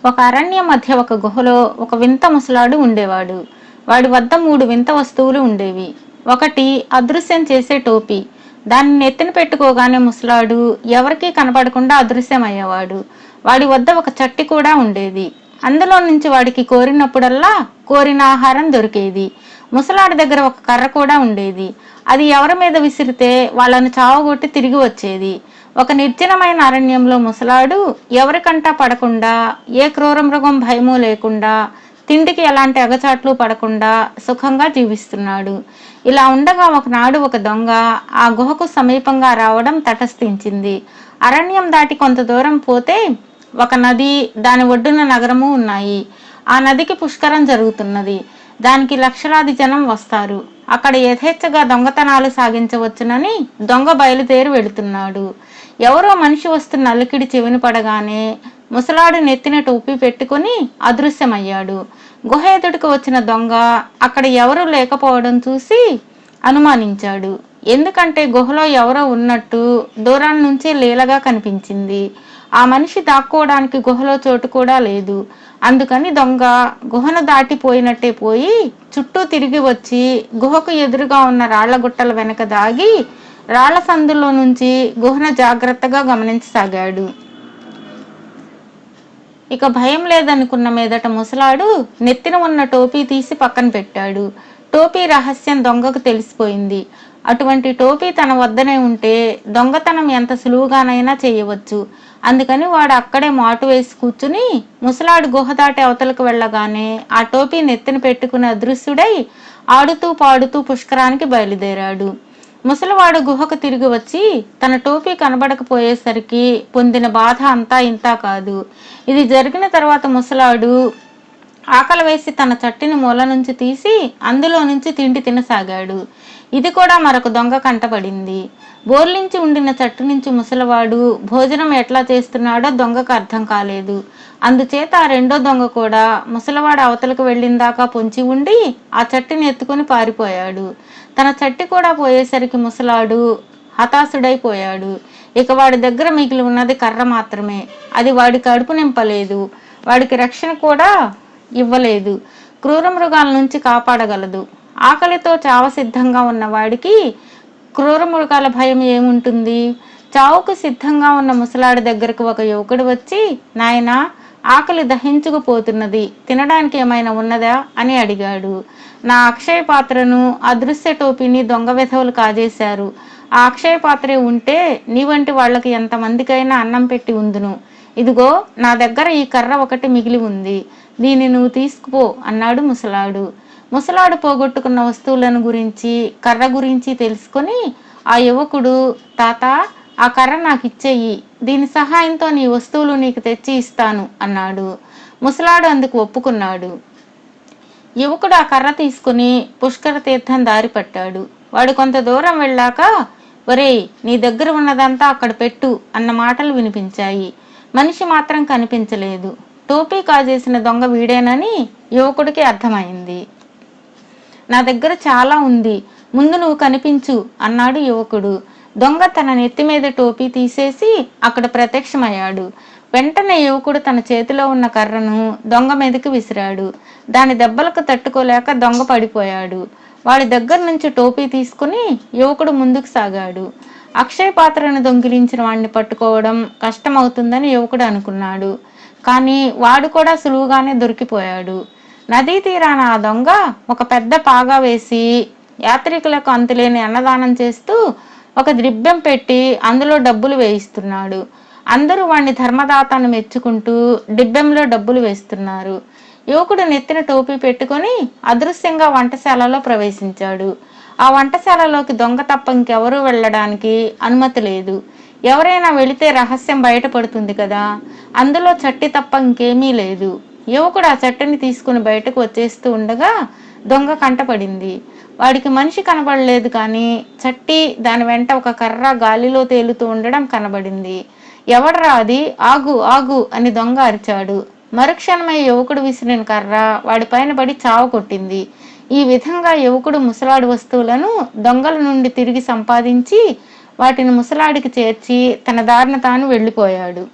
ఒక అరణ్యం మధ్య ఒక గుహలో ఒక వింత ముసలాడు ఉండేవాడు. వాడి వద్ద 3 వింత వస్తువులు ఉండేవి. ఒకటి అదృశ్యం చేసే టోపీ. దాన్ని నెత్తిన పెట్టుకోగానే ముసలాడు ఎవరికీ కనపడకుండా అదృశ్యమయ్యేవాడు. వాడి వద్ద ఒక చట్టి కూడా ఉండేది. అందులో నుంచి వాడికి కోరినప్పుడల్లా కోరిన ఆహారం దొరికేది. ముసలాడి దగ్గర ఒక కర్ర కూడా ఉండేది. అది ఎవరి మీద విసిరితే వాళ్ళను చావగొట్టి తిరిగి వచ్చేది. ఒక నిర్జనమైన అరణ్యంలో ముసలాడు ఎవరికంటా పడకుండా, ఏ క్రూర మృగం భయము లేకుండా, తిండికి ఎలాంటి అగచాట్లు పడకుండా సుఖంగా జీవిస్తున్నాడు. ఇలా ఉండగా ఒకనాడు ఒక దొంగ ఆ గుహకు సమీపంగా రావడం తటస్థించింది. అరణ్యం దాటి కొంత దూరం పోతే ఒక నది, దాని ఒడ్డున నగరము ఉన్నాయి. ఆ నదికి పుష్కరం జరుగుతున్నది. దానికి లక్షలాది జనం వస్తారు. అక్కడ యథేచ్ఛగా దొంగతనాలు సాగించవచ్చునని దొంగ బయలుదేరి వెళుతున్నాడు. ఎవరో మనిషి వస్తున్న అలికిడి చెవిని పడగానే ముసలాడు నెత్తిన టోపీ పెట్టుకుని అదృశ్యమయ్యాడు. గుహ ఎదుటికి వచ్చిన దొంగ అక్కడ ఎవరూ లేకపోవడం చూసి అనుమానించాడు. ఎందుకంటే గుహలో ఎవరో ఉన్నట్టు దూరం నుంచి లీలగా కనిపించింది. ఆ మనిషి దాక్కోవడానికి గుహలో చోటు కూడా లేదు. అందుకని దొంగ గుహను దాటిపోయినట్టే పోయి చుట్టూ తిరిగి వచ్చి గుహకు ఎదురుగా ఉన్న రాళ్ల గుట్టల వెనక దాగి రాళ్ల సందులో నుంచి గుహను జాగ్రత్తగా గమనించసాగాడు. ఇక భయం లేదనుకున్న మీదట ముసలాడు నెత్తిన ఉన్న టోపీ తీసి పక్కన పెట్టాడు. టోపీ రహస్యం దొంగకు తెలిసిపోయింది. అటువంటి టోపీ తన వద్దనే ఉంటే దొంగతనం ఎంత సులువుగానైనా చేయవచ్చు. అందుకని వాడు అక్కడే మాటు వేసి కూర్చుని ముసలాడు గుహ దాటి అవతలకు వెళ్ళగానే ఆ టోపీ నెత్తిన పెట్టుకుని అదృశ్యుడై ఆడుతూ పాడుతూ పుష్కరానికి బయలుదేరాడు. ముసలివాడు గుహకు తిరిగి వచ్చి తన టోపీ కనబడకపోయేసరికి పొందిన బాధ అంతా ఇంతా కాదు. ఇది జరిగిన తర్వాత ముసలాడు ఆకలి వేసి తన చట్టిని మూల నుంచి తీసి అందులో నుంచి తిండి తినసాగాడు. ఇది కూడా మరొక దొంగ కంటపడింది. బోర్లించి ఉండిన చట్టు నుంచి ముసలివాడు భోజనం ఎట్లా చేస్తున్నాడో దొంగకు అర్థం కాలేదు. అందుచేత ఆ రెండో దొంగ కూడా ముసలివాడు అవతలకు వెళ్ళిందాకా పొంచి ఉండి ఆ చట్టిని ఎత్తుకుని పారిపోయాడు. తన చట్టి కూడా పోయేసరికి ముసలాడు హతాశుడైపోయాడు. ఇక వాడి దగ్గర మిగిలి ఉన్నది కర్ర మాత్రమే. అది వాడి కడుపు నింపలేదు, వాడికి రక్షణ కూడా ఇవ్వలేదు, క్రూర మృగాల నుంచి కాపాడగలదు. ఆకలితో చావ సిద్ధంగా ఉన్న వాడికి క్రూర మృగాల భయం ఏముంటుంది? చావుకు సిద్ధంగా ఉన్న ముసలాడి దగ్గరకు ఒక యువకుడు వచ్చి, నాయనా, ఆకలి దహించుకుపోతున్నది, తినడానికి ఏమైనా ఉన్నదా అని అడిగాడు. నా అక్షయ పాత్రను, అదృశ్య టోపీని దొంగ వెధవులు కాజేశారు. ఆ అక్షయ పాత్రే ఉంటే నీ వంటి వాళ్ళకి ఎంతమందికైనా అన్నం పెట్టి ఉందును. ఇదిగో నా దగ్గర ఈ కర్ర ఒకటి మిగిలి ఉంది, దీన్ని నువ్వు తీసుకుపో అన్నాడు ముసలాడు. ముసలాడు పోగొట్టుకున్న వస్తువులను గురించి, కర్ర గురించి తెలుసుకొని ఆ యువకుడు, తాత, ఆ కర్ర నాకు ఇచ్చేయి, దీని సహాయంతో నీ వస్తువులు నీకు తెచ్చి ఇస్తాను అన్నాడు. ముసలాడు అందుకు ఒప్పుకున్నాడు. యువకుడు ఆ కర్ర తీసుకుని పుష్కర తీర్థం దారి పట్టాడు. వాడు కొంత దూరం వెళ్ళాక, ఒరేయ్, నీ దగ్గర ఉన్నదంతా అక్కడ పెట్టు అన్న మాటలు వినిపించాయి. మనిషి మాత్రం కనిపించలేదు. టోపీ కాజేసిన దొంగ వీడేనని యువకుడికి అర్థమైంది. నా దగ్గర చాలా ఉంది, ముందు నువ్వు కనిపించు అన్నాడు యువకుడు. దొంగ తన నెత్తి మీద టోపీ తీసేసి అక్కడ ప్రత్యక్షమయ్యాడు. వెంటనే యువకుడు తన చేతిలో ఉన్న కర్రను దొంగ మీదకి విసిరాడు. దాని దెబ్బలకు తట్టుకోలేక దొంగ పడిపోయాడు. వాడి దగ్గర నుంచి టోపీ తీసుకుని యువకుడు ముందుకు సాగాడు. అక్షయ పాత్రను దొంగిలించిన వాడిని పట్టుకోవడం కష్టమవుతుందని యువకుడు అనుకున్నాడు. కానీ వాడు కూడా సులువుగానే దొరికిపోయాడు. నదీ తీరాన ఆ దొంగ ఒక పెద్ద పాగా వేసి యాత్రికులకు అంతులేని అన్నదానం చేస్తూ ఒక ద్రిబ్బెం పెట్టి అందులో డబ్బులు వేయిస్తున్నాడు. అందరూ వాడిని ధర్మదాతను మెచ్చుకుంటూ డిబ్బెంలో డబ్బులు వేస్తున్నారు. యువకుడు నెత్తిన టోపీ పెట్టుకొని అదృశ్యంగా వంటశాలలో ప్రవేశించాడు. ఆ వంటశాలలోకి దొంగ తప్ప ఇంకెవరూ వెళ్ళడానికి అనుమతి లేదు. ఎవరైనా వెళితే రహస్యం బయటపడుతుంది కదా. అందులో చట్టి తప్ప ఇంకేమీ లేదు. యువకుడు ఆ చట్టిని తీసుకుని బయటకు వచ్చేస్తూ ఉండగా దొంగ కంటపడింది. వాడికి మనిషి కనబడలేదు, కానీ చట్టి, దాని వెంట ఒక కర్ర గాలిలో తేలుతూ ఉండడం కనబడింది. ఎవడ్రా అది? ఆగు ఆగు అని దొంగ అరిచాడు. మరుక్షణమై యువకుడు విసిరిన కర్ర వాడిపైన పడి చావు కొట్టింది. ఈ విధంగా యువకుడు ముసలాడి వస్తువులను దొంగల నుండి తిరిగి సంపాదించి వాటిని ముసలాడికి చేర్చి తన దారిన తాను వెళ్ళిపోయాడు.